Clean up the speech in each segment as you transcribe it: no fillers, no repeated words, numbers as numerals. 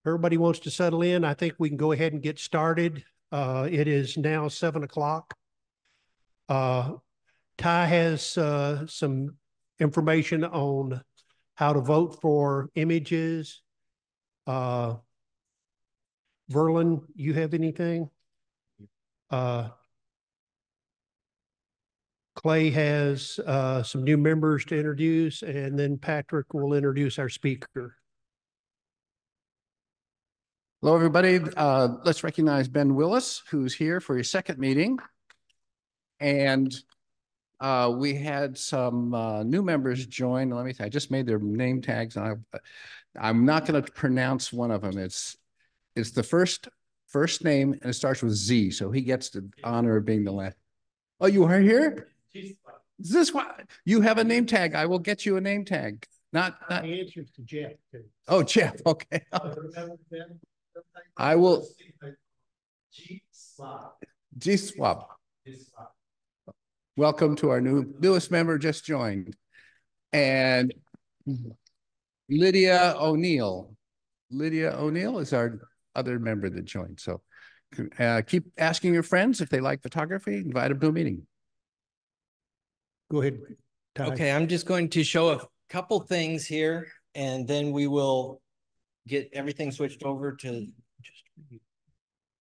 everybody wants to settle in, I think we can go ahead and get started. It is now 7 o'clock. Ty has some information on how to vote for images. Verlin, you have anything? Clay has some new members to introduce, and then Patrick will introduce our speaker. Hello, everybody. Let's recognize Ben Willis, who's here for his second meeting. And we had some new members join. Let me see, I just made their name tags, and I'm not going to pronounce one of them. It's the first name, and it starts with Z, so he gets the honor of being the last. Oh, you are here? Is this what you have a name tag? I will get you a name tag. Not the answer to Jeff. Oh, Jeff. Okay. I will. G-Swab. Welcome to our newest member, just joined. And Lydia O'Neill. Lydia O'Neill is our other member that joined. So keep asking your friends if they like photography, invite them to a meeting. Go ahead, Ty. Okay, I'm just going to show a couple things here, and then we will get everything switched over to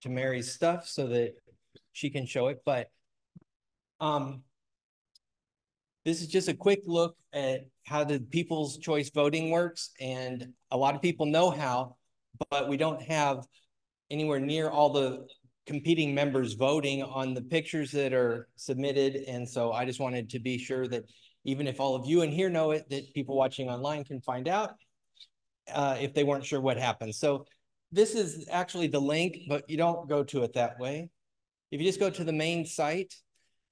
Mary's stuff so that she can show it. But this is just a quick look at how the people's choice voting works. And a lot of people know how, but we don't have anywhere near all the competing members voting on the pictures that are submitted. And so I just wanted to be sure that even if all of you in here know it, that people watching online can find out if they weren't sure what happened. So this is actually the link, but you don't go to it that way. If you just go to the main site,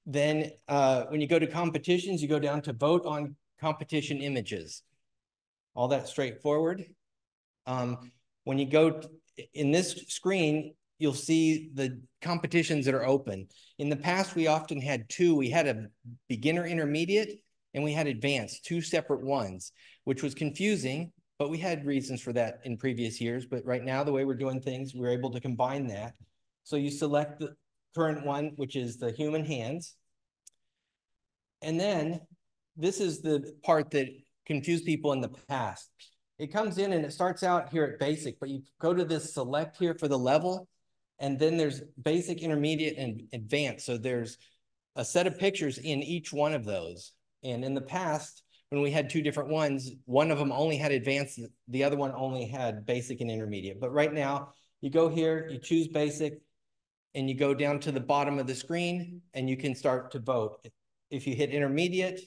then when you go to competitions, you go down to vote on competition images. All that straightforward. When you go in this screen, you'll see the competitions that are open. In the past, we often had two. We had a beginner intermediate and we had advanced, two separate ones, which was confusing, but we had reasons for that in previous years. But right now, the way we're doing things, we're able to combine that. So you select the current one, which is the human hands. And then this is the part that confused people in the past. It comes in and it starts out here at basic, but you go to this select here for the level, and then there's basic, intermediate, and advanced. So there's a set of pictures in each one of those. And in the past, when we had two different ones, one of them only had advanced, the other one only had basic and intermediate. But right now, you go here, you choose basic, and you go down to the bottom of the screen, and you can start to vote. If you hit intermediate,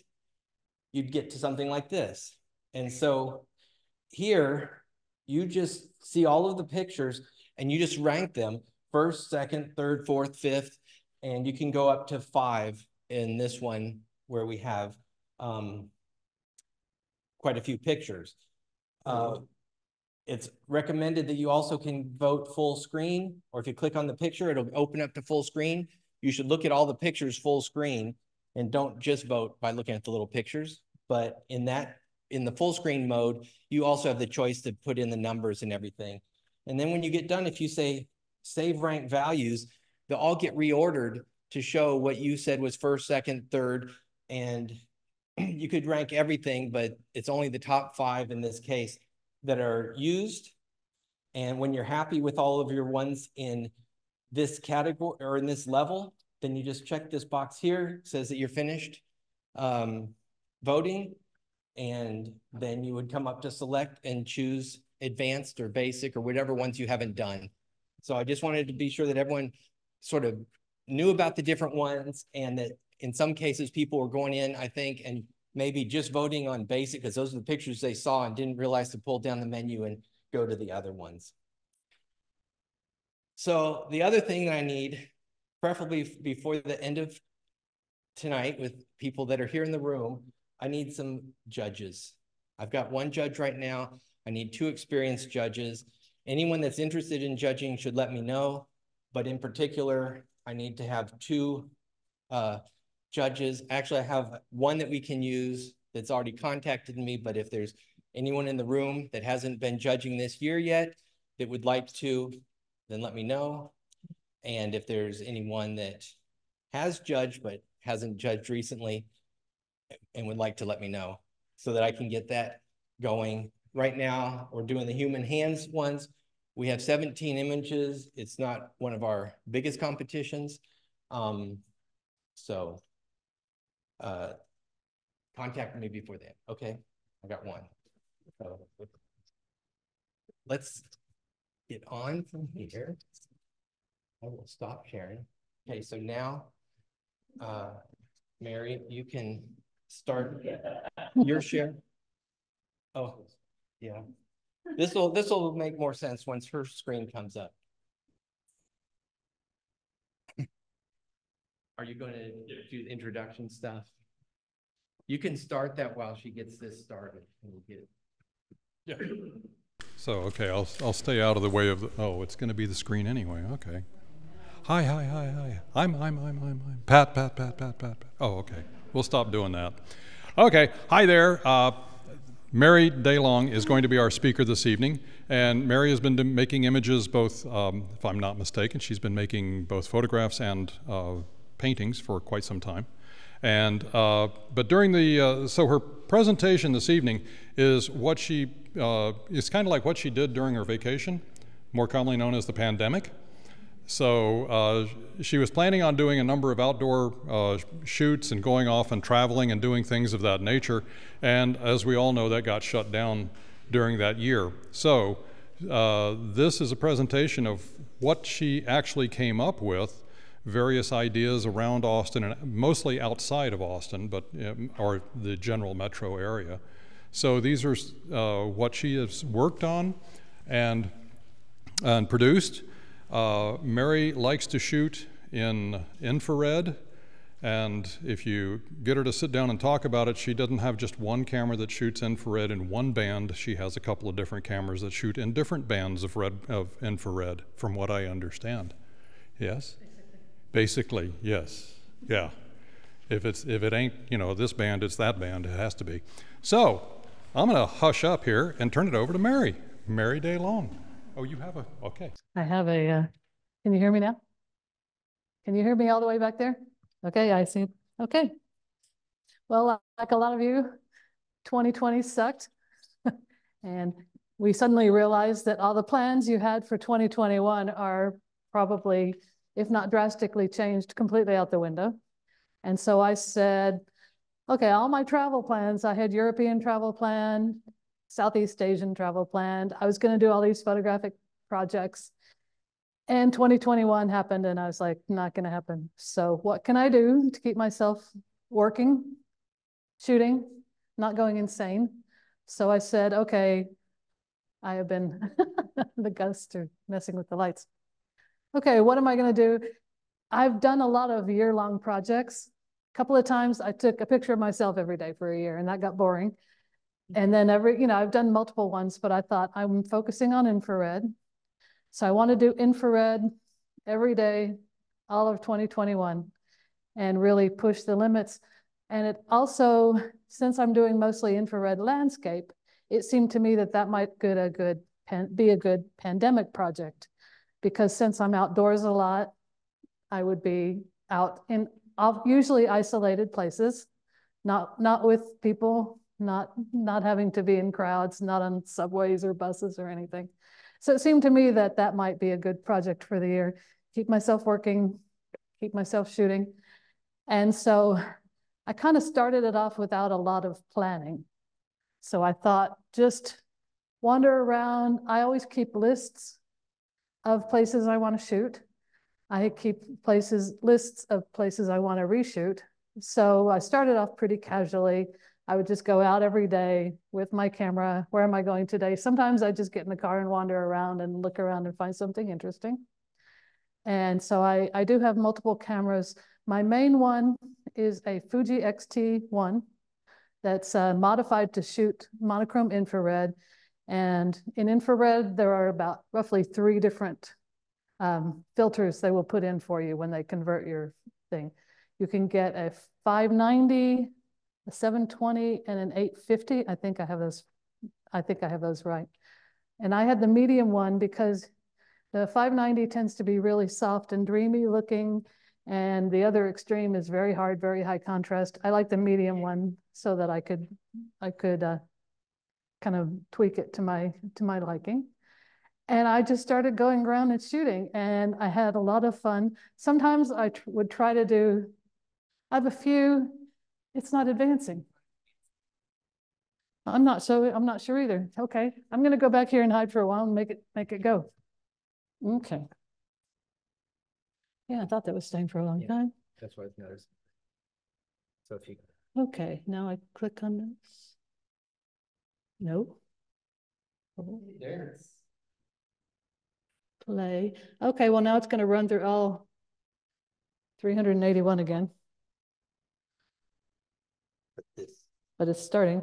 you'd get to something like this. And so here, you just see all of the pictures, and you just rank them first, second, third, fourth, fifth, and you can go up to 5 in this one where we have quite a few pictures. It's recommended that you also can vote full screen, or if you click on the picture, it'll open up to full screen. You should look at all the pictures full screen and don't just vote by looking at the little pictures. But in the full screen mode, you also have the choice to put in the numbers and everything. And then when you get done, if you say save rank values, they'll all get reordered to show what you said was first, second, third, and you could rank everything, but it's only the top 5 in this case that are used. And when you're happy with all of your ones in this category or in this level, then you just check this box here, it says that you're finished voting, and then you would come up to select and choose advanced or basic or whatever ones you haven't done. So I just wanted to be sure that everyone sort of knew about the different ones, and that in some cases people were going in, I think, and maybe just voting on basic because those are the pictures they saw and didn't realize to pull down the menu and go to the other ones. So the other thing that I need, preferably before the end of tonight with people that are here in the room, I need some judges. I've got one judge right now. I need 2 experienced judges. Anyone that's interested in judging should let me know. But in particular, I need to have 2 judges. Actually, I have one that we can use that's already contacted me. But if there's anyone in the room that hasn't been judging this year yet, that would like to, then let me know. And if there's anyone that has judged but hasn't judged recently and would like to let me know so that I can get that going. Right now, we're doing the human hands ones. We have 17 images. It's not one of our biggest competitions. So contact me before then. Okay, I got one. So let's get on from here. I will stop sharing. Okay, so now, Mary, you can start your share. Oh, yeah. This will make more sense once her screen comes up. Are you going to do the introduction stuff? You can start that while she gets this started. And we'll get it. Yeah. So, okay, I'll stay out of the way of the, oh, it's going to be the screen anyway. Okay. Hi. I'm Pat. Oh, okay. We'll stop doing that. Okay. Hi there. Mary DeLong is going to be our speaker this evening, and Mary has been making images both, if I'm not mistaken, she's been making both photographs and paintings for quite some time. And but during the so her presentation this evening is what she is kind of like what she did during her vacation, more commonly known as the pandemic. So she was planning on doing a number of outdoor shoots and going off and traveling and doing things of that nature. And as we all know, that got shut down during that year. So this is a presentation of what she actually came up with, various ideas around Austin and mostly outside of Austin, but or the general metro area. So these are what she has worked on and produced. Mary likes to shoot in infrared, and if you get her to sit down and talk about it, she doesn't have just one camera that shoots infrared in one band. She has a couple of different cameras that shoot in different bands of infrared, from what I understand. Yes? Basically, yes. Yeah. If it ain't, you know, this band, it's that band. It has to be. So I'm going to hush up here and turn it over to Mary DeLong. Oh, you have a, okay. I have a, can you hear me now? Can you hear me all the way back there? Okay, I see. Okay. Well, like a lot of you, 2020 sucked. And we suddenly realized that all the plans you had for 2021 are probably, if not drastically changed, completely out the window. And so I said, okay, all my travel plans, I had European travel planned, Southeast Asian travel planned. I was going to do all these photographic projects. And 2021 happened, and I was like, not going to happen. So what can I do to keep myself working, shooting, not going insane? So I said, okay, I have been, the ghosts are messing with the lights. Okay, what am I going to do? I've done a lot of year-long projects. A couple of times I took a picture of myself every day for a year, and that got boring. And then I've done multiple ones, but I thought I'm focusing on infrared. So I want to do infrared every day, all of 2021, and really push the limits. And it also, since I'm doing mostly infrared landscape, it seemed to me that that might be a good pandemic project, because since I'm outdoors a lot, I would be out in usually isolated places, not with people, not having to be in crowds, not on subways or buses or anything. So it seemed to me that that might be a good project for the year. Keep myself working, keep myself shooting. And so I kind of started it off without a lot of planning. So I thought, just wander around. I always keep lists of places I want to shoot. I keep lists of places I want to reshoot. So I started off pretty casually. I would just go out every day with my camera. Where am I going today? Sometimes I just get in the car and wander around and look around and find something interesting. And so I do have multiple cameras. My main one is a Fuji X-T1 that's modified to shoot monochrome infrared. And in infrared, there are about roughly 3 different filters they will put in for you when they convert your thing. You can get a 590, a 720, and an 850. I think I have those right. And I had the medium one because the 590 tends to be really soft and dreamy looking, and the other extreme is very hard, very high contrast. I like the medium one so that I could kind of tweak it to my liking. And I just started going around and shooting, and I had a lot of fun. Sometimes I would try to do, I have a few, it's not advancing. I'm not sure either. Okay, I'm gonna go back here and hide for a while and make it go. Okay. Yeah, I thought that was staying for a long time. That's what I've noticed. So if you. Okay, now I click on this. No. There's. Play. Okay, well now it's going to run through all 381 again. But it's starting.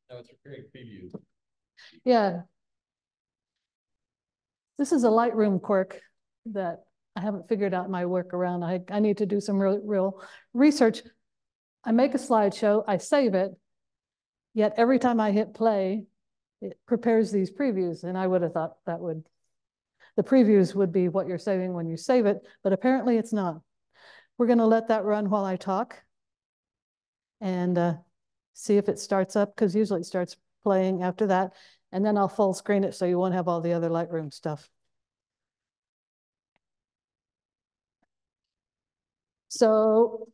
No, it's a great preview. Yeah. This is a Lightroom quirk that I haven't figured out my workaround. I need to do some real research. I make a slideshow, I save it, yet every time I hit play, it prepares these previews, and I would have thought that the previews would be what you're saving when you save it, but apparently it's not. We're going to let that run while I talk and see if it starts up, because usually it starts playing after that, and then I'll full screen it so you won't have all the other Lightroom stuff. So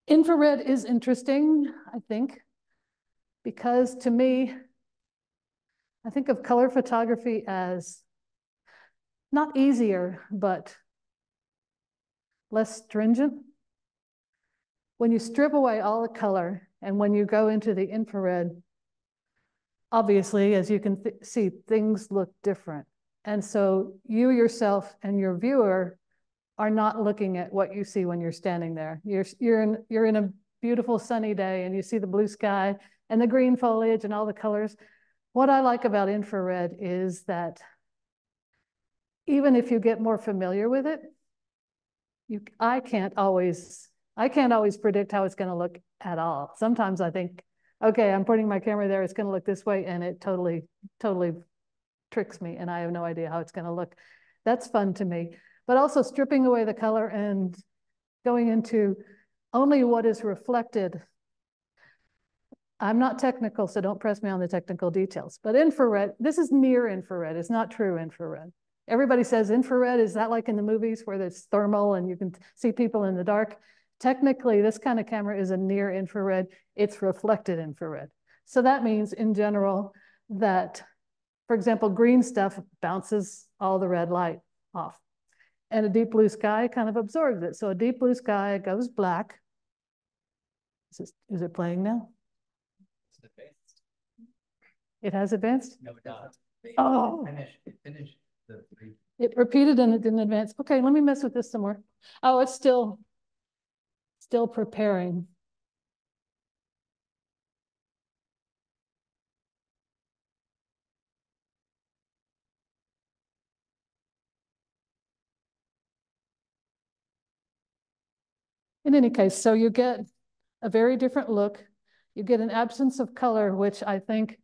infrared is interesting, I think, because to me, I think of color photography as not easier, but less stringent. When you strip away all the color and when you go into the infrared, obviously, as you can see, things look different. And so you yourself and your viewer are not looking at what you see when you're standing there. You're in a beautiful sunny day and you see the blue sky and the green foliage and all the colors. What I like about infrared is that even if you get more familiar with it, I can't always predict how it's going to look at all. Sometimes I think, okay, I'm putting my camera there, it's going to look this way, and it totally tricks me, and I have no idea how it's going to look. That's fun to me. But also stripping away the color and going into only what is reflected. I'm not technical, so don't press me on the technical details. But infrared, this is near infrared. It's not true infrared. Everybody says infrared, is that like in the movies where it's thermal and you can see people in the dark? Technically, this kind of camera is a near infrared. It's reflected infrared. So that means in general that, for example, green stuff bounces all the red light off. And a deep blue sky kind of absorbs it. So a deep blue sky goes black. Is it playing now? It's advanced. It has advanced? No, it doesn't. Oh. It finished the three. It repeated and it didn't advance. Okay, let me mess with this some more. Oh, it's still preparing. In any case, so you get a very different look. You get an absence of color, which I think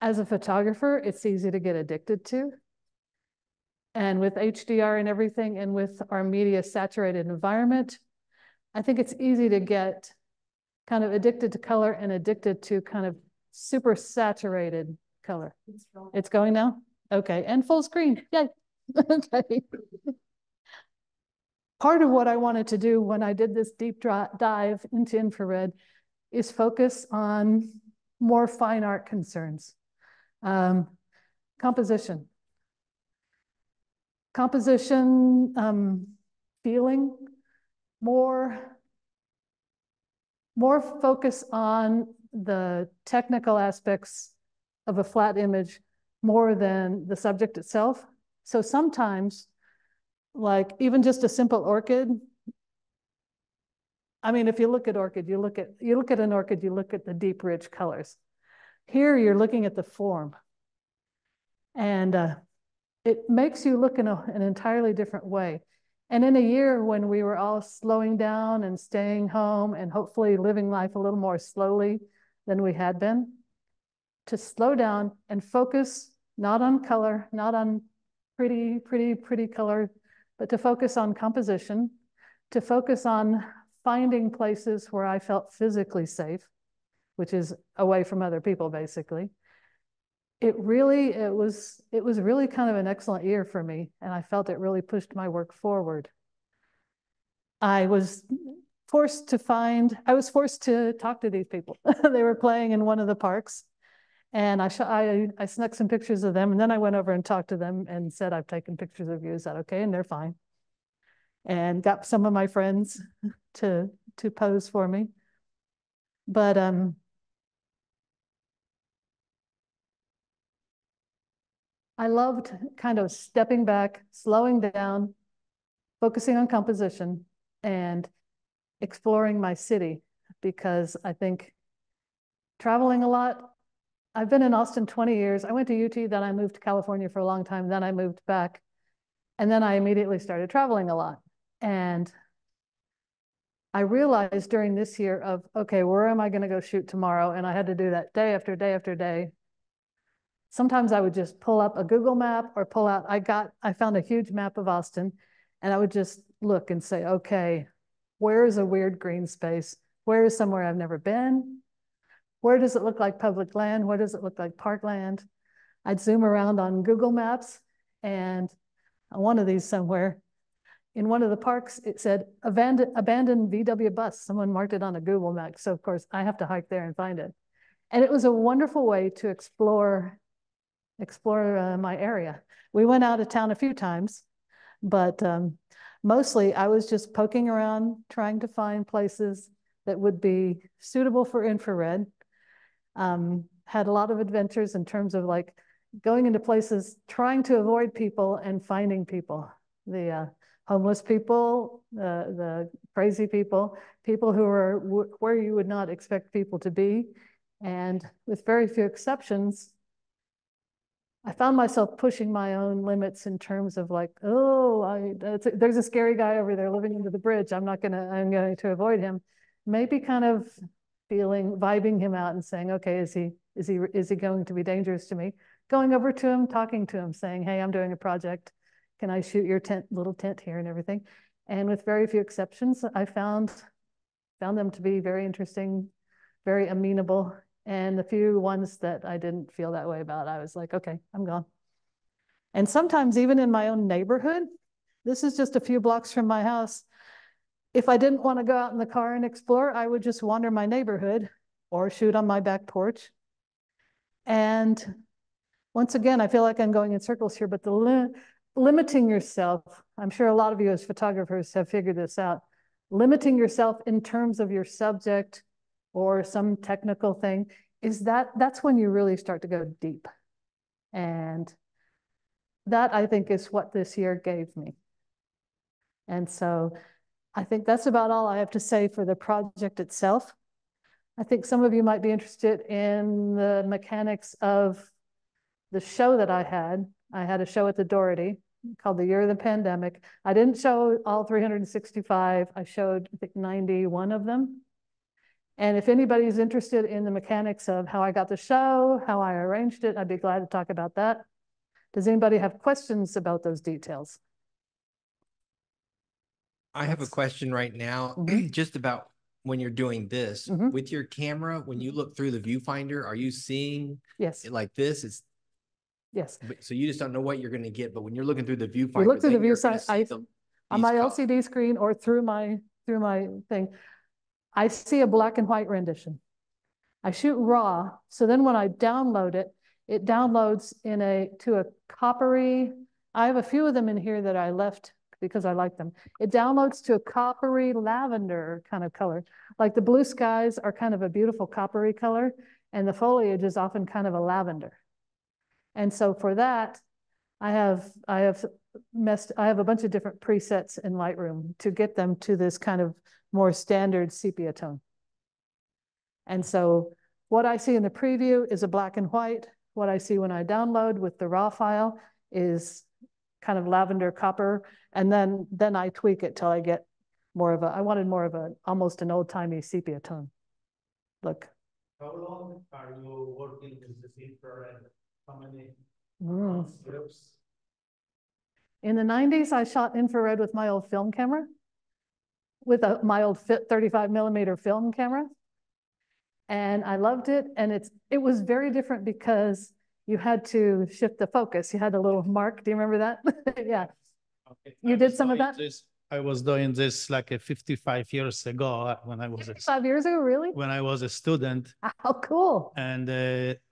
as a photographer, it's easy to get addicted to. And with HDR and everything, and with our media saturated environment, I think it's easy to get kind of addicted to color and addicted to kind of super saturated color. It's going now? Okay, and full screen, yay. Okay. Part of what I wanted to do when I did this deep dive into infrared is focus on more fine art concerns. Composition, feeling, more focus on the technical aspects of a flat image more than the subject itself. So sometimes, like even just a simple orchid, I mean, if you look at orchid, you look at an orchid, you look at the deep, rich colors. Here, you're looking at the form. And it makes you look in an entirely different way. And in a year when we were all slowing down and staying home and hopefully living life a little more slowly than we had been, to slow down and focus not on color, not on pretty color, but to focus on composition, to focus on finding places where I felt physically safe, which is away from other people, basically. It was really kind of an excellent year for me, and I felt it really pushed my work forward. I was forced to talk to these people. They were playing in one of the parks, and I snuck some pictures of them, and then I went over and talked to them and said, I've taken pictures of you. Is that okay? And they're fine. And got some of my friends to pose for me. But I loved kind of stepping back, slowing down, focusing on composition, and exploring my city, because I think traveling a lot. I've been in Austin 20 years. I went to UT, then I moved to California for a long time, then I moved back, and then I immediately started traveling a lot. And I realized during this year of, okay, where am I going to go shoot tomorrow? And I had to do that day after day after day. Sometimes I would just pull up a Google map or pull out, I found a huge map of Austin, and I would just look and say, okay, where is a weird green space? Where is somewhere I've never been? Where does it look like public land? Where does it look like parkland? I'd zoom around on Google Maps, and on one of these somewhere, in one of the parks, it said abandoned VW bus. Someone marked it on a Google map. So of course I have to hike there and find it. And it was a wonderful way to explore my area. We went out of town a few times, but mostly I was just poking around, trying to find places that would be suitable for infrared. Had a lot of adventures in terms of like going into places, trying to avoid people and finding people. The homeless people, the crazy people, people who are where you would not expect people to be. And with very few exceptions, I found myself pushing my own limits in terms of like, oh, there's a scary guy over there living under the bridge. I'm going to avoid him. Maybe kind of vibing him out and saying, okay, is he going to be dangerous to me? Going over to him, talking to him, saying, hey, I'm doing a project. Can I shoot your little tent here and everything? And with very few exceptions, I found them to be very interesting, very amenable. And the few ones that I didn't feel that way about, I was like, okay, I'm gone. And sometimes even in my own neighborhood, this is just a few blocks from my house. If I didn't want to go out in the car and explore, I would just wander my neighborhood or shoot on my back porch. And once again, I feel like I'm going in circles here, but limiting yourself, I'm sure a lot of you as photographers have figured this out, limiting yourself in terms of your subject or some technical thing, that's when you really start to go deep. And that, I think, is what this year gave me. And so I think that's about all I have to say for the project itself. I think some of you might be interested in the mechanics of the show that I had. I had a show at the Doherty called The Year of the Pandemic. I didn't show all 365. I showed, I think, 91 of them. And if anybody's interested in the mechanics of how I got the show, how I arranged it, I'd be glad to talk about that. Does anybody have questions about those details? I have a question right now, just about when you're doing this with your camera, when you look through the viewfinder, are you seeing it like this? Yes. So you just don't know what you're going to get, but when you're looking through the viewfinder, you look through the viewfinder on my LCD screen or through my thing, I see a black and white rendition. I shoot raw, so then when I download it, it downloads to a coppery. I have a few of them in here that I left because I like them. It downloads to a coppery lavender kind of color. Like the blue skies are kind of a beautiful coppery color, and the foliage is often kind of a lavender. And so for that, I have a bunch of different presets in Lightroom to get them to this kind of more standard sepia tone. And so what I see in the preview is a black and white. What I see when I download with the raw file is kind of lavender copper. And then I tweak it till I get I wanted more of almost an old-timey sepia tone look. How long are you working with this infrared? How many years? In the 90s, I shot infrared with my old film camera, with my old 35mm film camera. And I loved it. And it was very different because you had to shift the focus. You had a little mark. Do you remember that? Yeah. Okay. You did some of that? I was doing this like 55 years ago when I was 5 years ago, really? when I was a student, How cool. and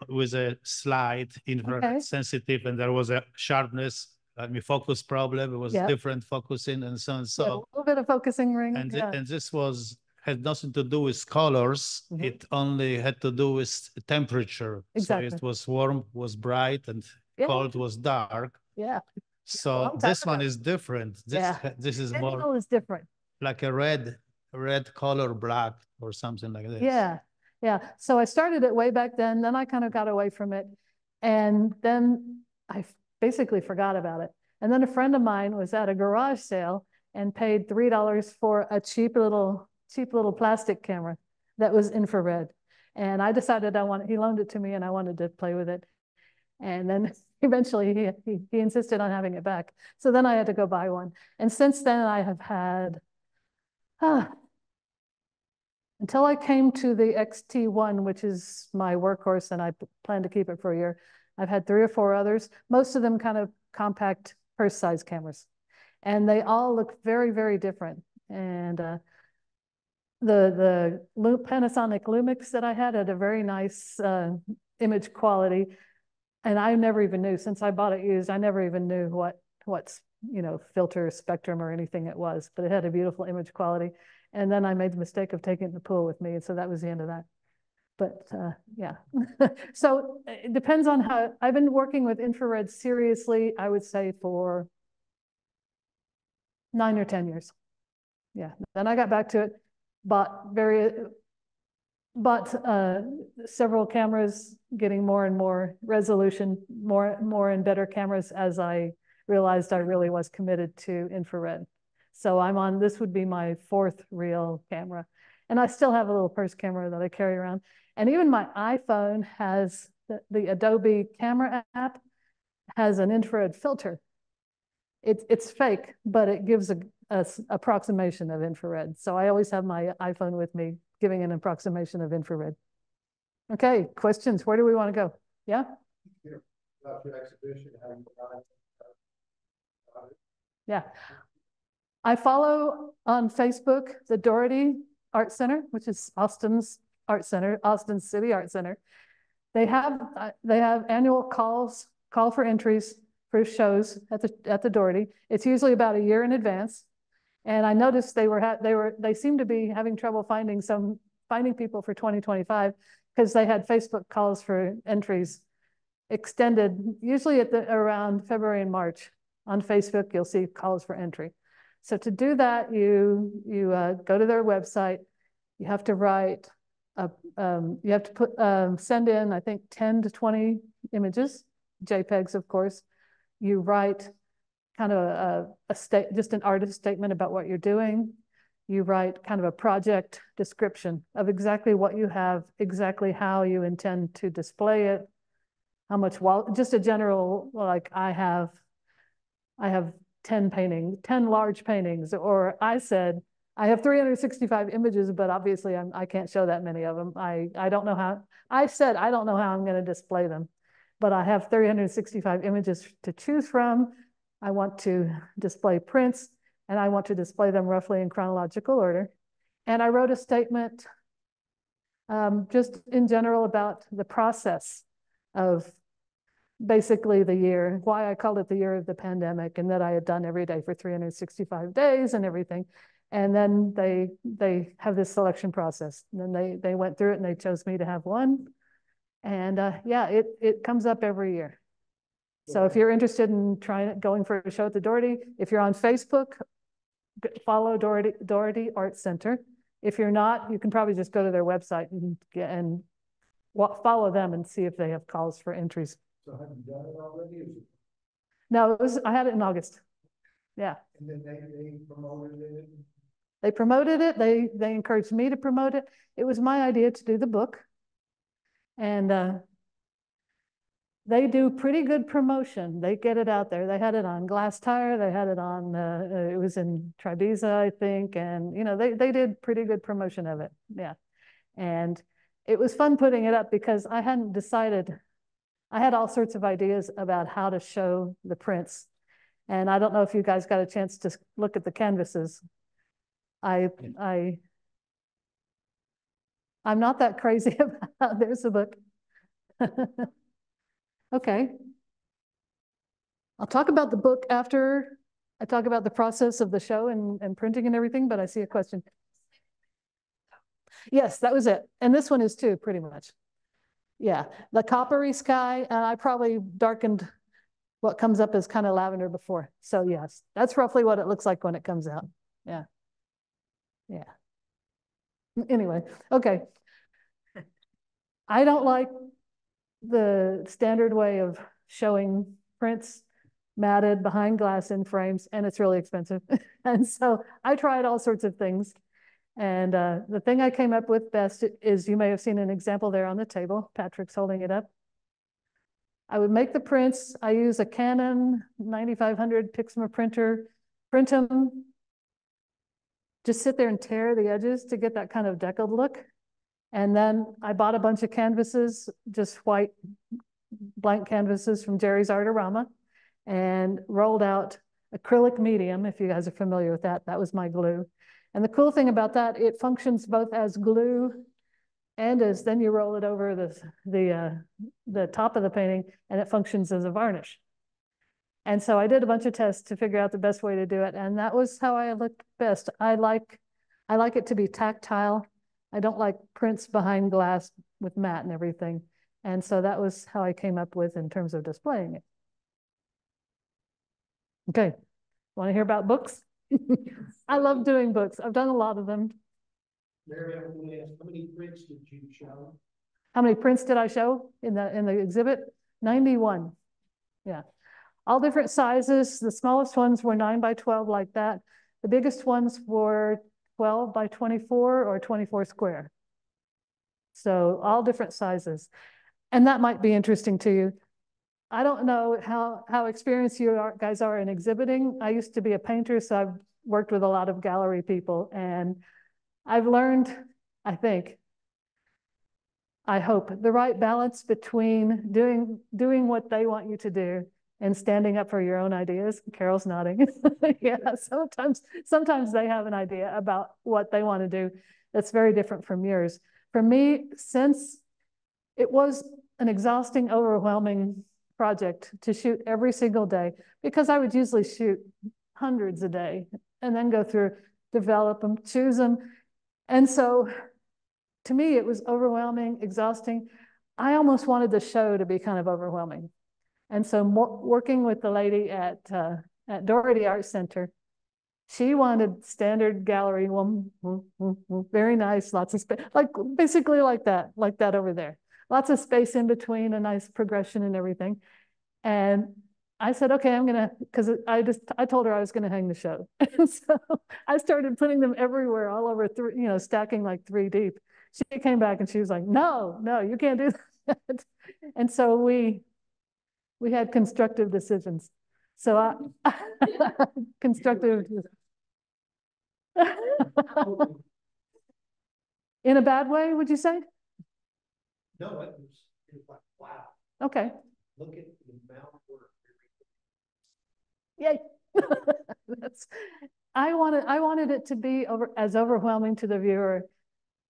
with a slide infrared sensitive, and there was a sharpness, focus problem. It was different focusing and so on. So a little bit of focusing ring. and this had nothing to do with colors. It only had to do with temperature. Exactly. So it was warm, was bright, and cold was dark. Yeah. So this one is different. This is Digital more is different. like a red color black or something like this. Yeah. Yeah. So I started it way back then I kind of got away from it. And then I basically forgot about it. And then a friend of mine was at a garage sale and paid $3 for a cheap little plastic camera that was infrared. And I decided he loaned it to me and I wanted to play with it. And then eventually he insisted on having it back. So then I had to go buy one. And since then I have had, until I came to the XT1, which is my workhorse, and I plan to keep it for a year, I've had 3 or 4 others, most of them kind of compact purse size cameras. And they all look very, very different. And the Panasonic Lumix that I had a very nice image quality. And I never even knew, since I bought it used, I never even knew what's filter spectrum or anything it was, but it had a beautiful image quality. And then I made the mistake of taking it in the pool with me. And so that was the end of that. But yeah, so it depends on how. I've been working with infrared seriously, I would say, for 9 or 10 years. Yeah, then I got back to it, bought several cameras, getting more and more resolution, more and better cameras as I realized I really was committed to infrared. So this would be my 4th real camera. And I still have a little purse camera that I carry around. And even my iPhone has the Adobe camera app has an infrared filter. It's fake, but it gives a approximation of infrared. So I always have my iPhone with me giving an approximation of infrared. Okay, questions? Where do we want to go? Yeah? About your exhibition, yeah. I follow on Facebook the Doherty Art Center, which is Austin's art center, Austin City Art Center. They have annual call for entries for shows at the Doherty. It's usually about a year in advance. And I noticed they seem to be having trouble finding people for 2025 because they had Facebook calls for entries extended, usually around February and March. On Facebook, you'll see calls for entry. So to do that, you go to their website. You have to write, send in, I think, 10 to 20 images, JPEGs, of course. You write kind of just an artist statement about what you're doing. You write kind of a project description of exactly what you have, exactly how you intend to display it, how much, just a general, like I have 10 large paintings, or I said, I have 365 images, but obviously I can't show that many of them. I don't know how, I said, I don't know how I'm going to display them, but I have 365 images to choose from. I want to display prints, and I want to display them roughly in chronological order. And I wrote a statement just in general about the process of basically the year, why I called it the year of the pandemic, and that I had done every day for 365 days and everything. And then they have this selection process. And then they went through it and they chose me to have one. And yeah, it comes up every year. So if you're interested in going for a show at the Doherty, if you're on Facebook, follow Doherty Art Center. If you're not, you can probably just go to their website and follow them and see if they have calls for entries. So have you done it already? No, I had it in August. Yeah. And then they promoted it? They promoted it. They encouraged me to promote it. It was my idea to do the book. And they do pretty good promotion. They get it out there. They had it on Glass Tire. They had it on, it was in Tribeca, I think. And, you know, they did pretty good promotion of it. Yeah. And it was fun putting it up because I hadn't decided. I had all sorts of ideas about how to show the prints. And I don't know if you guys got a chance to look at the canvases. I'm not that crazy about, there's a book. Okay. I'll talk about the book after I talk about the process of the show and printing and everything, but I see a question. Yes, that was it. And this one is too, pretty much. Yeah, the coppery sky, I probably darkened what comes up as kind of lavender before. So yes, that's roughly what it looks like when it comes out. Yeah. Yeah. Anyway, okay. I don't like the standard way of showing prints matted behind glass in frames, and it's really expensive. And so I tried all sorts of things. And the thing I came up with best is, you may have seen an example there on the table. Patrick's holding it up. I would make the prints. I use a Canon 9500 Pixma printer, print them, just sit there and tear the edges to get that kind of deckled look. And then I bought a bunch of canvases, just white blank canvases from Jerry's Artorama, and rolled out acrylic medium, if you guys are familiar with that. That was my glue. And the cool thing about that, it functions both as glue and as, then you roll it over the top of the painting, and it functions as a varnish. And so I did a bunch of tests to figure out the best way to do it. And that was how I looked best. I like it to be tactile. I don't like prints behind glass with matte and everything. And so that was how I came up with in terms of displaying it. Okay, want to hear about books? I love doing books. I've done a lot of them. Mary, I'm going to ask, how many prints did you show? How many prints did I show in the exhibit? 91. Yeah. All different sizes. The smallest ones were 9 by 12 like that. The biggest ones were 12 by 24 or 24 square. So all different sizes. And that might be interesting to you. I don't know how experienced you guys are in exhibiting. I used to be a painter, so I've worked with a lot of gallery people, and I've learned, I think, I hope, the right balance between doing what they want you to do and standing up for your own ideas. Carol's nodding. Yeah, sometimes they have an idea about what they want to do that's very different from yours. For me, since it was an exhausting, overwhelming project to shoot every single day, because I would usually shoot hundreds a day and then go through, develop them, choose them. And so to me, it was overwhelming, exhausting. I almost wanted the show to be kind of overwhelming. And so working with the lady at Doherty Art Center, she wanted standard gallery, very nice, lots of space, like basically like that over there. Lots of space in between, a nice progression and everything. And I said, okay, I'm gonna, because I told her I was gonna hang the show. And so I started putting them everywhere, all over, stacking like 3 deep. She came back and she was like, no, you can't do that. And so we had constructive decisions. So constructive. In a bad way, would you say? No, it was like, wow. Okay. Look at the amount of work. Yay. I wanted it to be as overwhelming to the viewer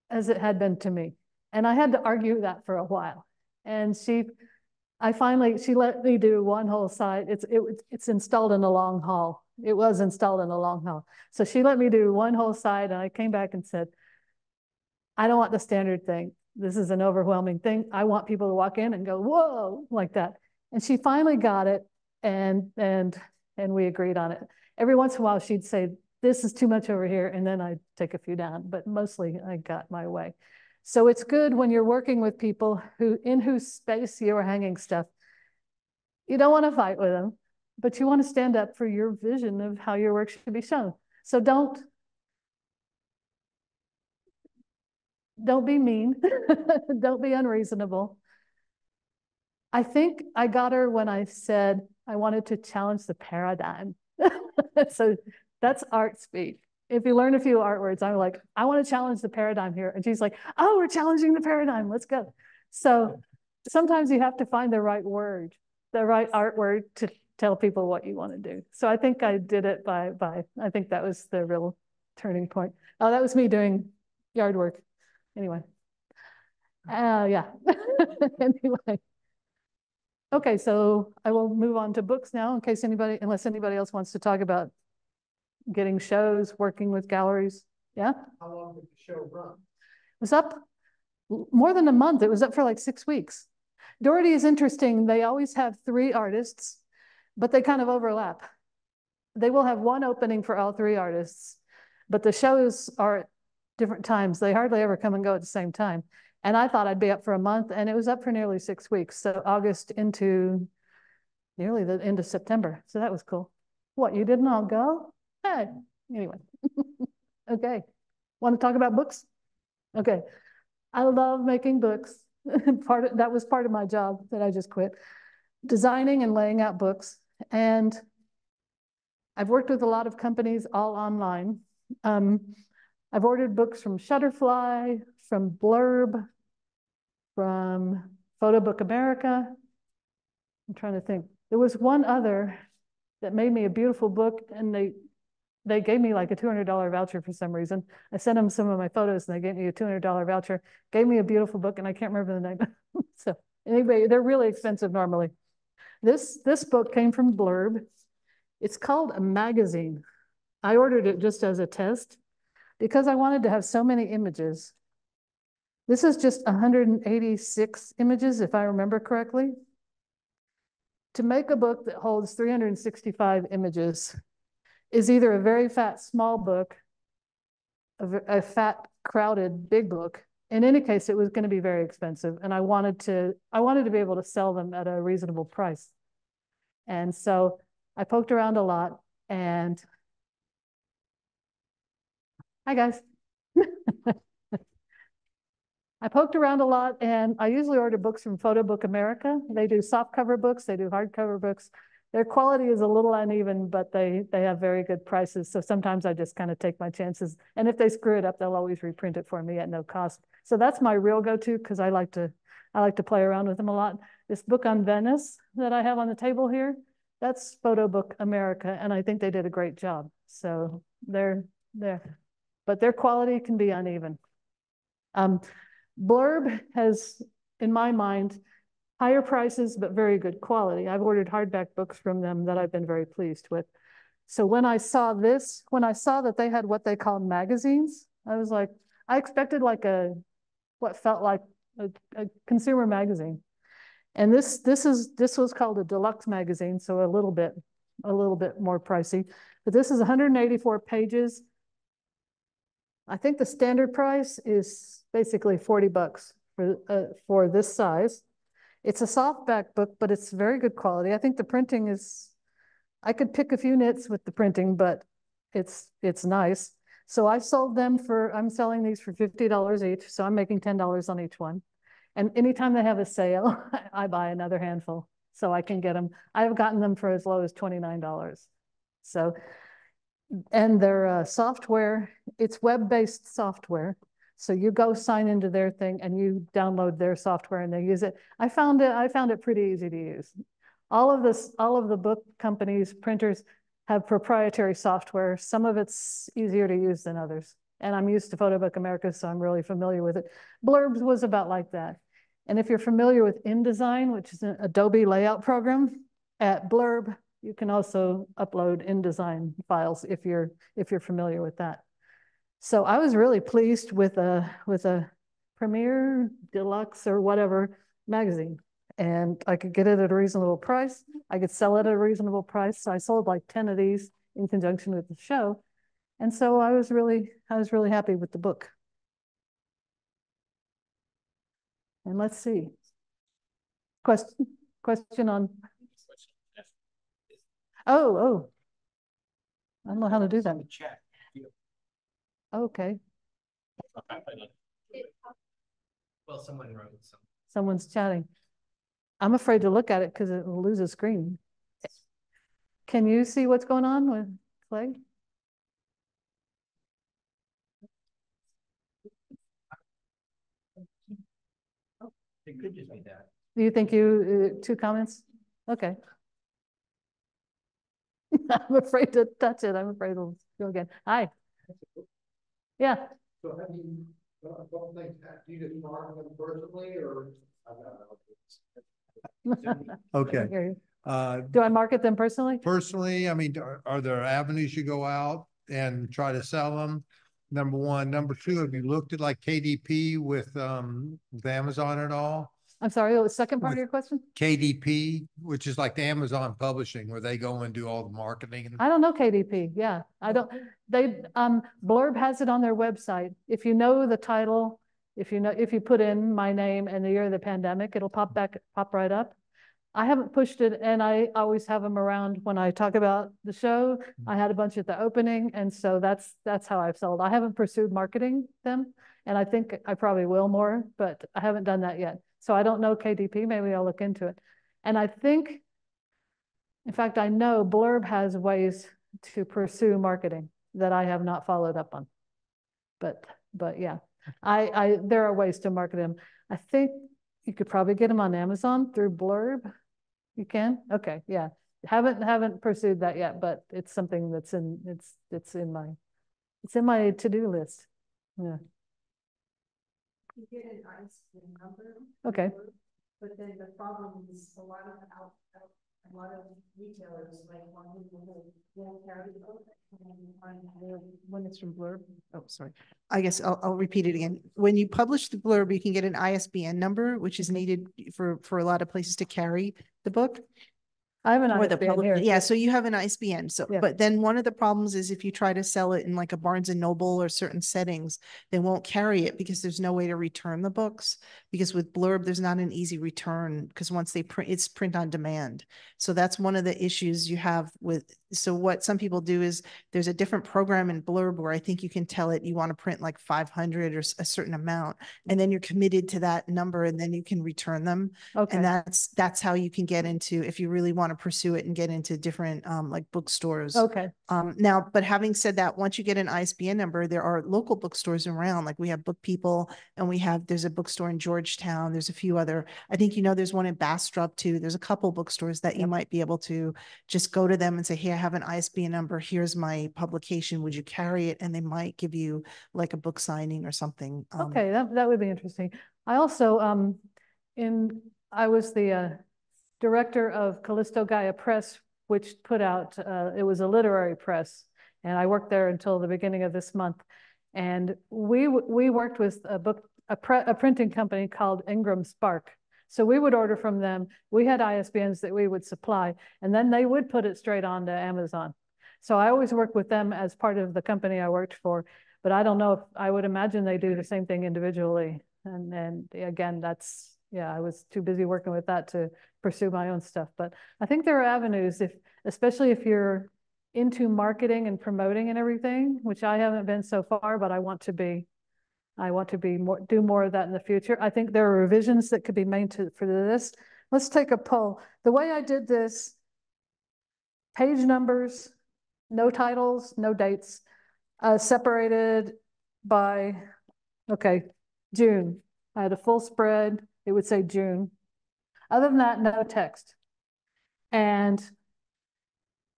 as it had been to me. And I had to argue that for a while. And she let me do one whole side. It's installed in a long hall. It was installed in a long hall. So she let me do one whole side, and I came back and said, I don't want the standard thing. This is an overwhelming thing. I want people to walk in and go, whoa, like that. And she finally got it, and we agreed on it. Every once in a while, she'd say, this is too much over here, and then I'd take a few down, but mostly I got my way. So it's good when you're working with people in whose space you're hanging stuff. You don't want to fight with them, but you want to stand up for your vision of how your work should be shown. So don't Don't be mean. Don't be unreasonable. I think I got her when I said I wanted to challenge the paradigm. So that's art speak. If you learn a few art words, I'm like, I want to challenge the paradigm here. And she's like, oh, we're challenging the paradigm. Let's go. So sometimes you have to find the right word, the right art word to tell people what you want to do. So I think I did it by I think that was the real turning point. Oh, that was me doing yard work. Anyway. Yeah. Anyway. Okay, so I will move on to books now in case unless anybody else wants to talk about getting shows, working with galleries. Yeah? How long did the show run? It was up more than a month. It was up for like 6 weeks. Doherty is interesting. They always have 3 artists, but they kind of overlap. They will have one opening for all 3 artists, but the shows are at different times. They hardly ever come and go at the same time. And I thought I'd be up for a month, and it was up for nearly 6 weeks. So August into nearly the end of September. So that was cool. What, you didn't all go? Hey, anyway. Okay. Want to talk about books? Okay. I love making books. That was part of my job that I just quit. Designing and laying out books. And I've worked with a lot of companies all online. I've ordered books from Shutterfly, from Blurb, from Photo Book America. I'm trying to think. There was one other that made me a beautiful book, and they gave me like a $200 voucher for some reason. I sent them some of my photos, and they gave me a $200 voucher, gave me a beautiful book, and I can't remember the name. So anyway, they're really expensive normally. This book came from Blurb. It's called a magazine. I ordered it just as a test because I wanted to have so many images. This is just 186 images, if I remember correctly. To make a book that holds 365 images is either a very fat, small book, a fat, crowded, big book. In any case, it was going to be very expensive, and I wanted to be able to sell them at a reasonable price. And so I poked around a lot, and hi guys. I poked around a lot, and I usually order books from Photo Book America. They do soft cover books, they do hardcover books. Their quality is a little uneven, but they have very good prices. So sometimes I just kind of take my chances. And if they screw it up, they'll always reprint it for me at no cost. So that's my real go-to because I like to play around with them a lot. This book on Venice that I have on the table here, that's Photo Book America, and I think they did a great job. So they're there, but their quality can be uneven. Blurb has, in my mind, higher prices, but very good quality. I've ordered hardback books from them that I've been very pleased with. So when I saw that they had what they call magazines, I was like, I expected like what felt like a consumer magazine. And this was called a deluxe magazine, so a little bit more pricey. But this is 184 pages. I think the standard price is basically $40 for this size. It's a softback book, but it's very good quality. I think the printing is, I could pick a few nits with the printing, but it's nice. So I'm selling these for $50 each. So I'm making $10 on each one. And anytime they have a sale, I buy another handful so I can get them. I've gotten them for as low as $29. So, and their software, it's web-based software. So you go sign into their thing and you download their software and they use it. I found it pretty easy to use. All of the book companies, printers have proprietary software. Some of it's easier to use than others. And I'm used to Photo Book America, so I'm really familiar with it. Blurbs was about like that. And if you're familiar with InDesign, which is an Adobe layout program, at Blurb, you can also upload InDesign files if you're familiar with that. So I was really pleased with a Premier Deluxe or whatever magazine, and I could get it at a reasonable price. I could sell it at a reasonable price. So I sold like 10 of these in conjunction with the show. And so I was really happy with the book. And let's see. Question on. Oh. I don't know how to do that. Okay. Well, someone wrote some. Someone's chatting. I'm afraid to look at it because it will lose a screen. Can you see what's going on with Clay? It could just be that. Do you think you, 2 comments? Okay. I'm afraid to touch it. I'm afraid it'll go again. Hi. Yeah. So have you, don't think, do you just mark them personally or? Okay. Uh, Do I market them personally? personally, I mean, are there avenues you go out and try to sell them? Number one. Number two, have you looked at like KDP with Amazon at all? I'm sorry, the second part of With- your question? KDP, which is like the Amazon publishing where they go and do all the marketing. I don't know KDP. Yeah, I don't, Blurb has it on their website. If you know the title, if you put in my name and the year of the pandemic, it'll pop right up. I haven't pushed it, and I always have them around when I talk about the show. I had a bunch at the opening, and so that's how I've sold. I haven't pursued marketing them, and I think I probably will more, but I haven't done that yet. So I don't know KDP, maybe I'll look into it. And I think, in fact, I know Blurb has ways to pursue marketing that I have not followed up on. But yeah, there are ways to market them. I think you could probably get them on Amazon through Blurb. You can? Okay, yeah. Haven't pursued that yet, but it's something that's it's in my to-do list. Yeah. You get an ISBN number. Okay. But then the problem is a lot of retailers like one who won't carry the book. When it's from Blurb. Oh, sorry. I guess I'll repeat it again. When you publish the blurb, you can get an ISBN number, which is needed for a lot of places to carry the book. I have an Or the ISBN public, here. yeah, so you have an ISBN. So, Yeah. but then one of the problems is if you try to sell it in like a Barnes and Noble or certain settings, they won't carry it because there's no way to return the books. Because with Blurb, there's not an easy return because once they print, it's print on demand. So that's one of the issues you have with, so what some people do is there's a different program in Blurb where I think you can tell it you want to print like 500 or a certain amount, and then you're committed to that number and then you can return them. Okay. And that's how you can get into, if you really want to pursue it and get into different like bookstores. Okay. Now, but having said that, once you get an ISBN number, there are local bookstores around, like we have Book People and there's a bookstore in Georgetown. There's a few other, I think, there's one in Bastrop too. There's a couple bookstores that you might be able to just go to them and say, hey, I have an ISBN number. Here's my publication. Would you carry it? And they might give you like a book signing or something. Okay, that would be interesting. I also, I was the director of Callisto Gaia Press, which put out, it was a literary press, and I worked there until the beginning of this month. And we worked with a printing company called Ingram Spark. So we would order from them. We had ISBNs that we would supply, and then they would put it straight onto Amazon. So I always worked with them as part of the company I worked for, but I don't know if, I would imagine they do the same thing individually. And again, yeah, I was too busy working with that to pursue my own stuff. But I think there are avenues, especially if you're into marketing and promoting and everything, which I haven't been so far, but I want to be do more of that in the future. I think there are revisions that could be made for this. Let's take a poll. The way I did this, page numbers, no titles, no dates, separated by, okay, June. I had a full spread. It would say June. Other than that, no text. And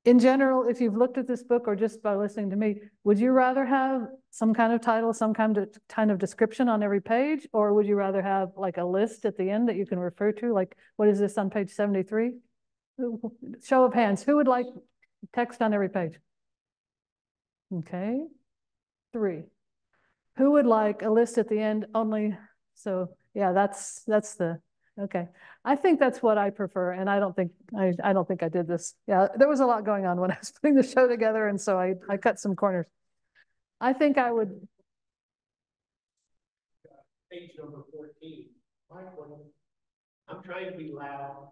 in general, if you've looked at this book or just by listening to me, would you rather have some kind of title, some kind of description on every page, or would you rather have like a list at the end that you can refer to? Like, what is this on page 73? Show of hands. Who would like text on every page? Okay, 3. Who would like a list at the end only? So yeah, that's the, okay. I think that's what I prefer, and I don't think I did this. Yeah, there was a lot going on when I was putting the show together, and so I cut some corners. I think I would. Page number 14. I'm trying to be loud.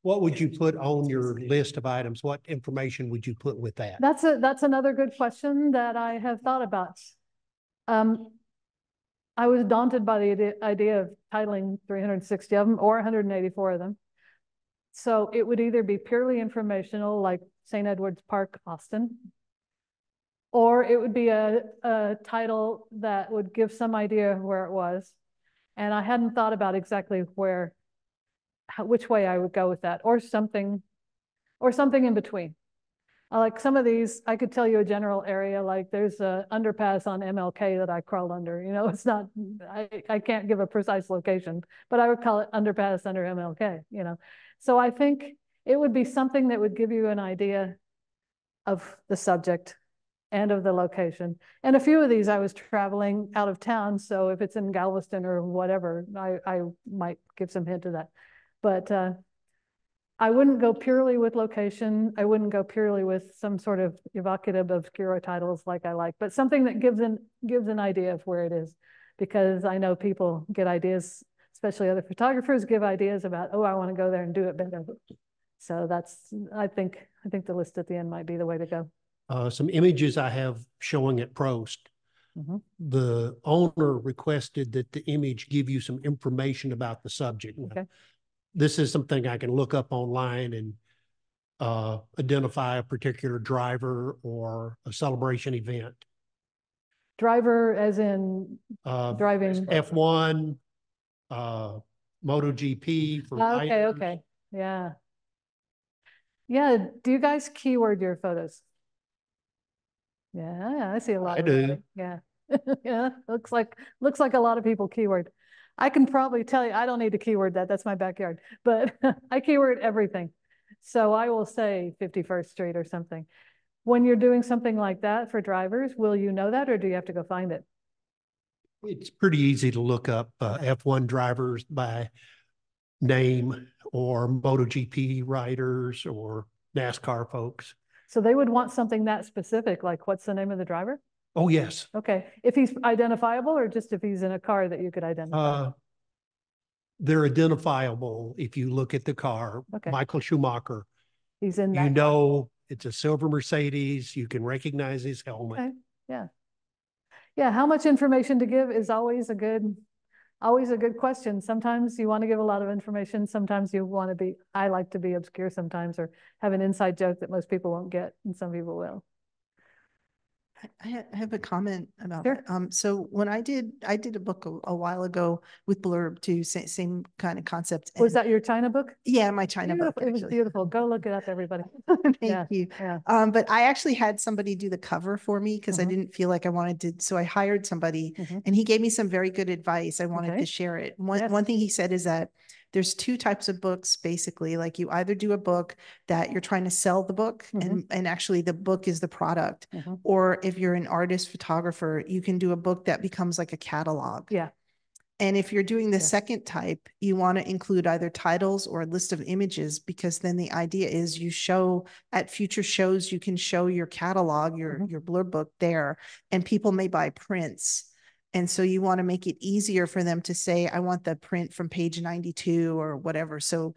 What would you put on your list of items? What information would you put with that? That's another good question that I have thought about. I was daunted by the idea of titling 360 of them or 184 of them. So it would either be purely informational, like St. Edward's Park, Austin, or it would be a title that would give some idea of where it was. And I hadn't thought about exactly which way I would go with that, or something in between. Like some of these, I could tell you a general area, like there's an underpass on MLK that I crawled under. You know, it's not, I can't give a precise location, but I would call it underpass under MLK, you know. So I think it would be something that would give you an idea of the subject and of the location. And a few of these I was traveling out of town, so if it's in Galveston or whatever, I might give some hint to that. But I wouldn't go purely with location. I wouldn't go purely with some sort of evocative obscure titles like I like, but something that gives an idea of where it is, because I know people get ideas, especially other photographers give ideas about, oh, I want to go there and do it better. So I think the list at the end might be the way to go. Some images I have showing at Prost. Mm-hmm. The owner requested that the image give you some information about the subject. Okay. This is something I can look up online and identify a particular driver or a celebration event. Driver as in driving? F1, MotoGP. Okay. Yeah. Yeah, do you guys keyword your photos? Yeah, I see a lot. I do. Yeah. Yeah, looks like a lot of people keyword. I can probably tell you, I don't need to keyword that. That's my backyard, but I keyword everything. So I will say 51st Street or something. When you're doing something like that for drivers, will you know that, or do you have to go find it? It's pretty easy to look up F1 drivers by name, or MotoGP riders, or NASCAR folks. So they would want something that specific, like what's the name of the driver? Oh, yes. Okay. If he's identifiable, or just if he's in a car that you could identify? They're identifiable if you look at the car. Okay. Michael Schumacher. He's in that. You know, it's a silver Mercedes. You can recognize his helmet. Okay. Yeah. Yeah. How much information to give is always a good question. Sometimes you want to give a lot of information. Sometimes you want to I like to be obscure sometimes, or have an inside joke that most people won't get and some people will. I have a comment about Sure. that. So when I did a book a while ago with Blurb too, same kind of concept. Was that your China book? Yeah, my China book. It was beautiful. Go look it up, everybody. Thank you. Yeah. But I actually had somebody do the cover for me because I didn't feel like I wanted to. So I hired somebody and he gave me some very good advice. I wanted to share it. One thing he said is that there's two types of books, basically. Like you either do a book that you're trying to sell the book and actually the book is the product. Or if you're an artist photographer, you can do a book that becomes like a catalog. Yeah. And if you're doing the second type, you want to include either titles or a list of images, because then the idea is you show at future shows, you can show your catalog, your Blurb book there, and people may buy prints. And so you want to make it easier for them to say, I want the print from page 92 or whatever. So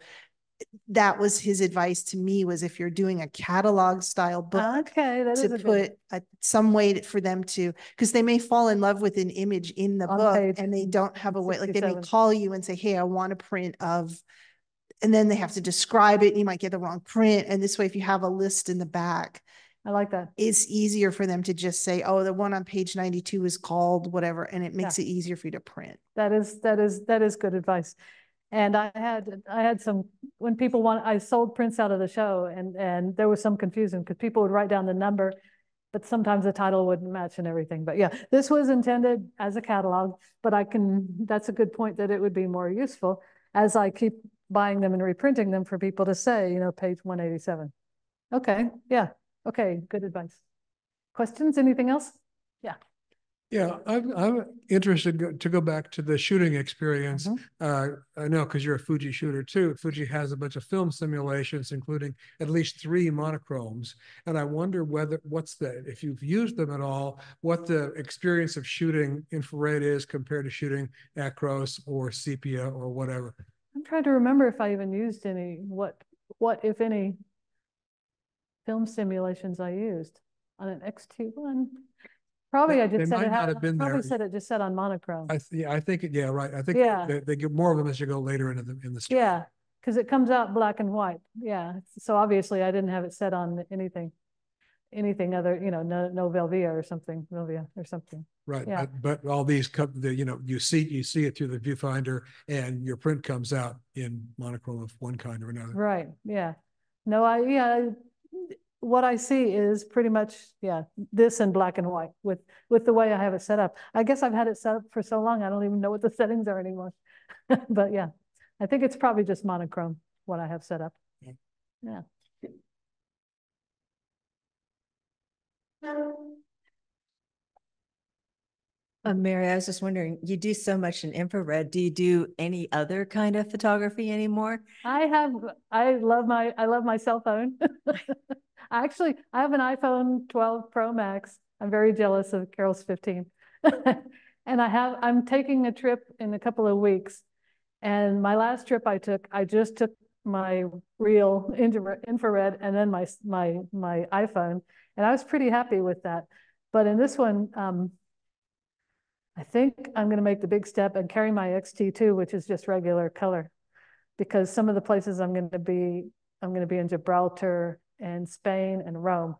that was his advice to me, was if you're doing a catalog style book, to put some way for them to, because they may fall in love with an image in the book and they don't have a way, like they may call you and say, hey, I want a print of, and then they have to describe it. You might get the wrong print. And this way, if you have a list in the back, I like that. It's easier for them to just say, oh, the one on page 92 is called whatever. And it makes it easier for you to print. That is good advice. And I had some, when people I sold prints out of the show, and there was some confusion because people would write down the number, but sometimes the title wouldn't match and everything. But yeah, this was intended as a catalog, but that's a good point, that it would be more useful as I keep buying them and reprinting them for people to say, page 187. Okay. Yeah. Okay, good advice. Questions? Anything else? Yeah. Yeah, I'm interested to go back to the shooting experience. I know because you're a Fuji shooter too. Fuji has a bunch of film simulations, including at least 3 monochromes. And I wonder if you've used them at all, what the experience of shooting infrared is compared to shooting acros or sepia or whatever. I'm trying to remember if I even used any, what if any, film simulations I used on an X-T1. Probably I They just said might it not had, have been probably there. said it just said on monochrome. Yeah, I think, yeah, right. I think Yeah. they get more of them as you go later into in the story. Yeah, because it comes out black and white. Yeah, so obviously I didn't have it set on anything other, no Velvia or something, Right, Yeah. but all these come, you see it through the viewfinder, and your print comes out in monochrome of one kind or another. Right, yeah. No, what I see is pretty much, this in black and white with the way I have it set up. I guess I've had it set up for so long, I don't even know what the settings are anymore. But yeah, I think it's probably just monochrome, what I have set up. Yeah. Mary, I was just wondering, you do so much in infrared. Do you do any other kind of photography anymore? I love my cell phone. I have an iPhone 12 Pro Max. I'm very jealous of Carol's 15. And I'm taking a trip in a couple of weeks. And my last trip I just took my real infrared and then my iPhone, and I was pretty happy with that. But in this one, I think I'm going to make the big step and carry my XT2, which is just regular color, because some of the places I'm going to be in Gibraltar and Spain and Rome.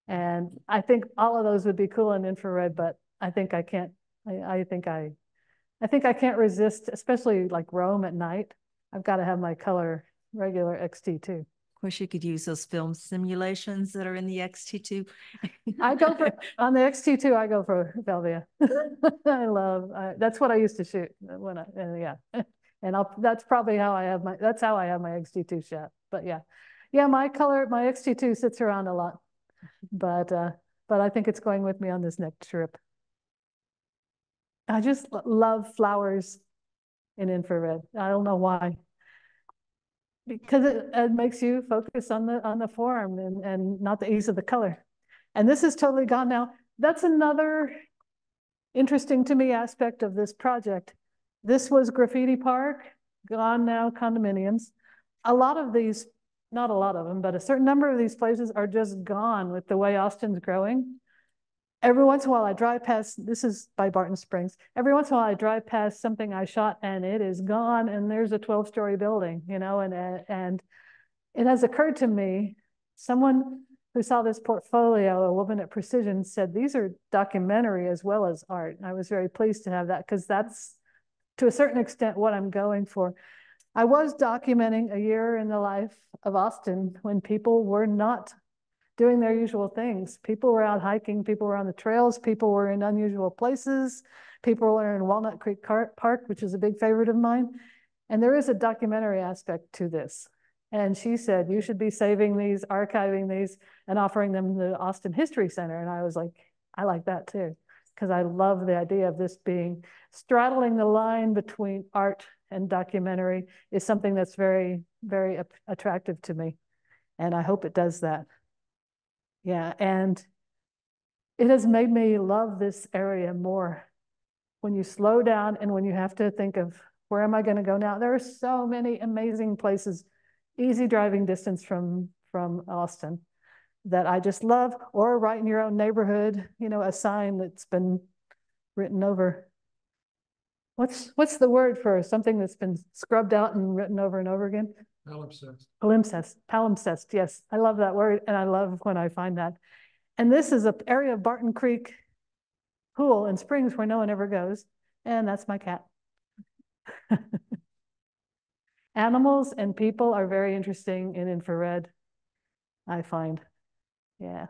And I think all of those would be cool in infrared, but I think I can't, I think I can't resist, especially like Rome at night. I've got to have my color regular XT2. Of course, you could use those film simulations that are in the XT2. On the XT2, I go for Velvia. That's what I used to shoot and that's probably how I have my XT2 shot. But yeah, my XT2 sits around a lot, but I think it's going with me on this next trip. I just love flowers in infrared. I don't know why. Because it makes you focus on the form and not the ease of the color. And this is totally gone now. That's another interesting to me aspect of this project. This was Graffiti Park, gone now, condominiums. A lot of these, not a lot of them, but a certain number of these places are just gone with the way Austin's growing. Every once in a while I drive past, this is by Barton Springs. Every once in a while I drive past something I shot and it is gone and there's a 12-story building, and it has occurred to me, someone who saw this portfolio, a woman at Precision, said these are documentary as well as art. And I was very pleased to have that because that's to a certain extent what I'm going for. I was documenting a year in the life of Austin when people were not doing their usual things. People were out hiking, people were on the trails, people were in unusual places, people were in Walnut Creek Park, which is a big favorite of mine. And there is a documentary aspect to this. And she said, you should be saving these, archiving these, and offering them to the Austin History Center. And I was like, I like that too, because I love the idea of this being straddling the line between art and documentary is something that's very, very attractive to me. And I hope it does that. Yeah, and it has made me love this area more. When you slow down and when you have to think of where am I going to go now? There are so many amazing places, easy driving distance from Austin that I just love, or right in your own neighborhood, a sign that's been written over. What's the word for something that's been scrubbed out and written over and over again? Palimpsest. Palimpsest, yes. I love that word, and I love when I find that. And this is an area of Barton Creek pool and springs where no one ever goes, and that's my cat. Animals and people are very interesting in infrared, I find. Yeah.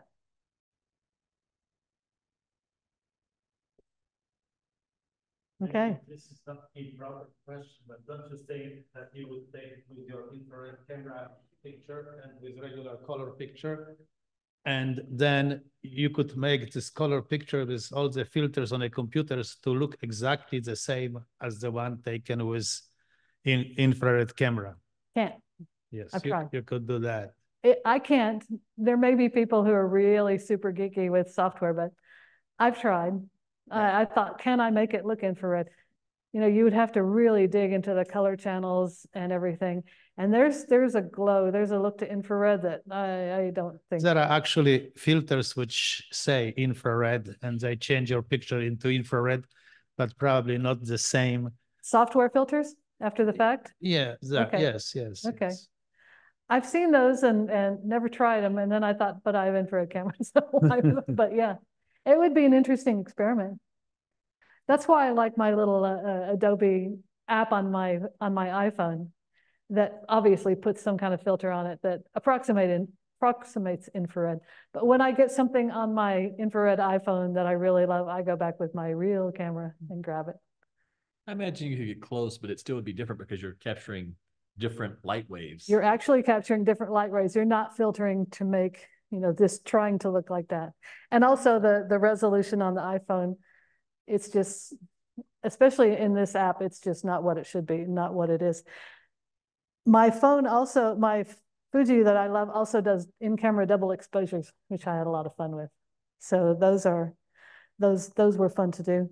Okay. This is not a proper question, but don't you think that you would take with your infrared camera picture and with regular color picture, and then you could make this color picture with all the filters on the computers to look exactly the same as the one taken with infrared camera? Can't. Yes, I've tried. you could do that. I can't. There may be people who are really super geeky with software, but I've tried. I thought, can I make it look infrared? You would have to really dig into the color channels and everything. And there's a glow, there's a look to infrared that I don't think. There are actually filters which say infrared and they change your picture into infrared, but probably not the same. Software filters after the fact? Yeah, Okay. yes. Okay. Yes. I've seen those and never tried them. And then I thought, but I have infrared cameras. But yeah, it would be an interesting experiment. That's why I like my little Adobe app on my iPhone that obviously puts some kind of filter on it that approximates infrared. But when I get something on my infrared iPhone that I really love, I go back with my real camera and grab it. I imagine you could get close, but it still would be different because you're capturing different light waves. You're actually capturing different light rays. You're not filtering to make, this trying to look like that. And also the resolution on the iPhone, it's just, especially in this app, it's just not what it should be, not what it is. My phone also, my Fuji that I love also does in-camera double exposures, which I had a lot of fun with. So those were fun to do.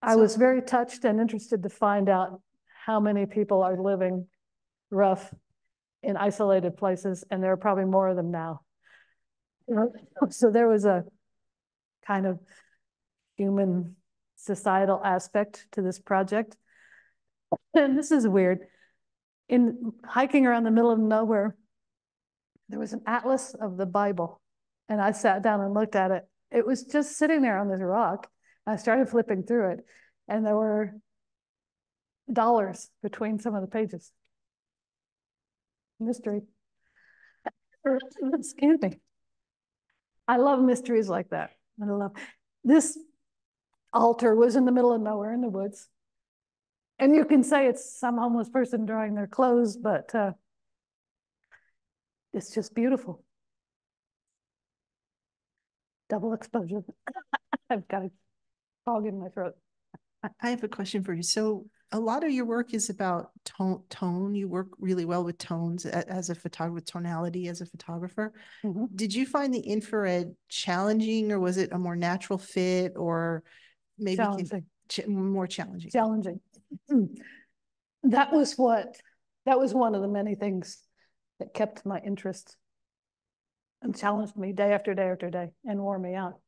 I was very touched and interested to find out how many people are living rough in isolated places, and there are probably more of them now. So there was a kind of human societal aspect to this project. And this is weird. In hiking around the middle of nowhere, there was an atlas of the Bible. And I sat down and looked at it. It was just sitting there on this rock. I started flipping through it, and there were dollars between some of the pages. Mystery. Excuse me. I love mysteries like that. I love this altar was in the middle of nowhere in the woods. And you can say it's some homeless person drying their clothes, but it's just beautiful. Double exposure. I've got a fog in my throat. I have a question for you. So a lot of your work is about tone. You work really well with tones as a photographer, with tonality as a photographer. Mm-hmm. Did you find the infrared challenging, or was it a more natural fit, or maybe more challenging? Challenging. That was one of the many things that kept my interest and challenged me day after day after day and wore me out,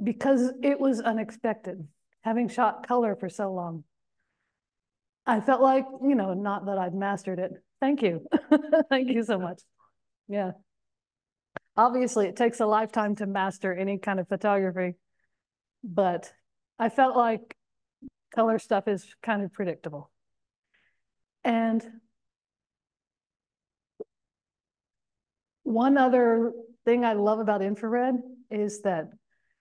because it was unexpected. Having shot color for so long, I felt like, not that I'd mastered it. Thank you. Thank you so much. Yeah. Obviously, it takes a lifetime to master any kind of photography, but I felt like color stuff is kind of predictable. And one other thing I love about infrared is that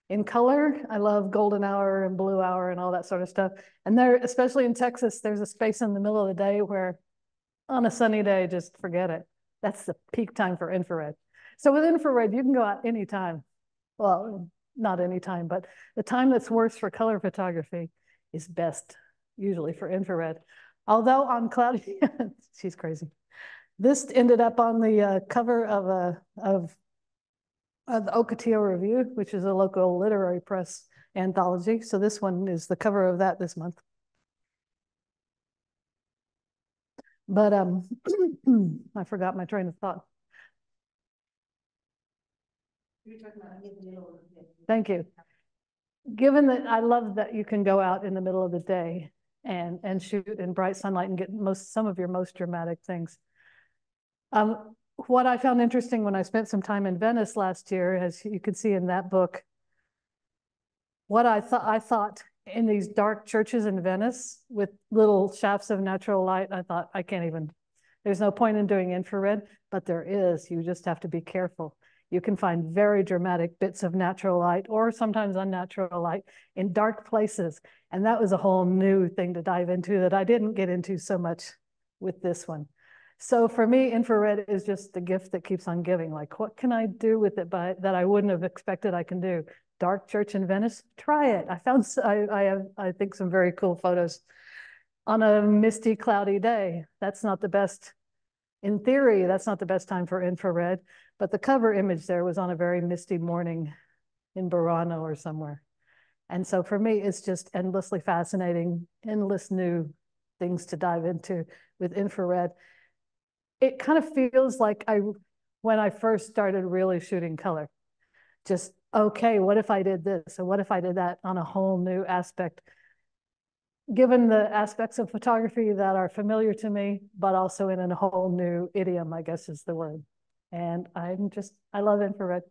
in color, I love golden hour and blue hour and all that sort of stuff. And there, especially in Texas, there's a space in the middle of the day where on a sunny day, just forget it. That's the peak time for infrared. So with infrared, you can go out anytime. Well, not anytime, but the time that's worse for color photography is best usually for infrared. Although on cloudy, she's crazy. This ended up on the cover of the Ocotillo Review, which is a local literary press anthology. So this one is the cover of that this month. But I forgot my train of thought. Thank you. Given that I love that you can go out in the middle of the day and shoot in bright sunlight and get some of your most dramatic things. What I found interesting when I spent some time in Venice last year, as you can see in that book, what I thought in these dark churches in Venice with little shafts of natural light, I thought, there's no point in doing infrared, but there is. You just have to be careful. You can find very dramatic bits of natural light or sometimes unnatural light in dark places. And that was a whole new thing to dive into that I didn't get into so much with this one. So for me, infrared is just the gift that keeps on giving. Like, what can I do with it that I wouldn't have expected I can do? Dark church in Venice, try it. I think some very cool photos on a misty, cloudy day. That's not the best, in theory, that's not the best time for infrared, but the cover image there was on a very misty morning in Burano or somewhere. And so for me, it's just endlessly fascinating, endless new things to dive into with infrared. It kind of feels like when I first started really shooting color, just, okay, what if I did this? Or what if I did that on a whole new aspect? Given the aspects of photography that are familiar to me, but also in a whole new idiom, I guess is the word. And I love infrared.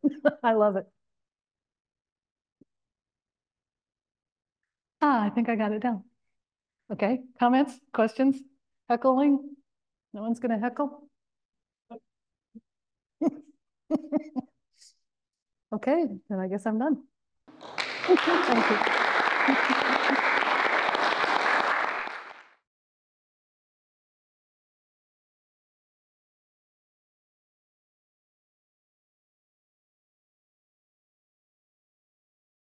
I love it. I think I got it down. Okay, comments, questions, heckling? No one's gonna heckle? Okay, then I guess I'm done. Thank you.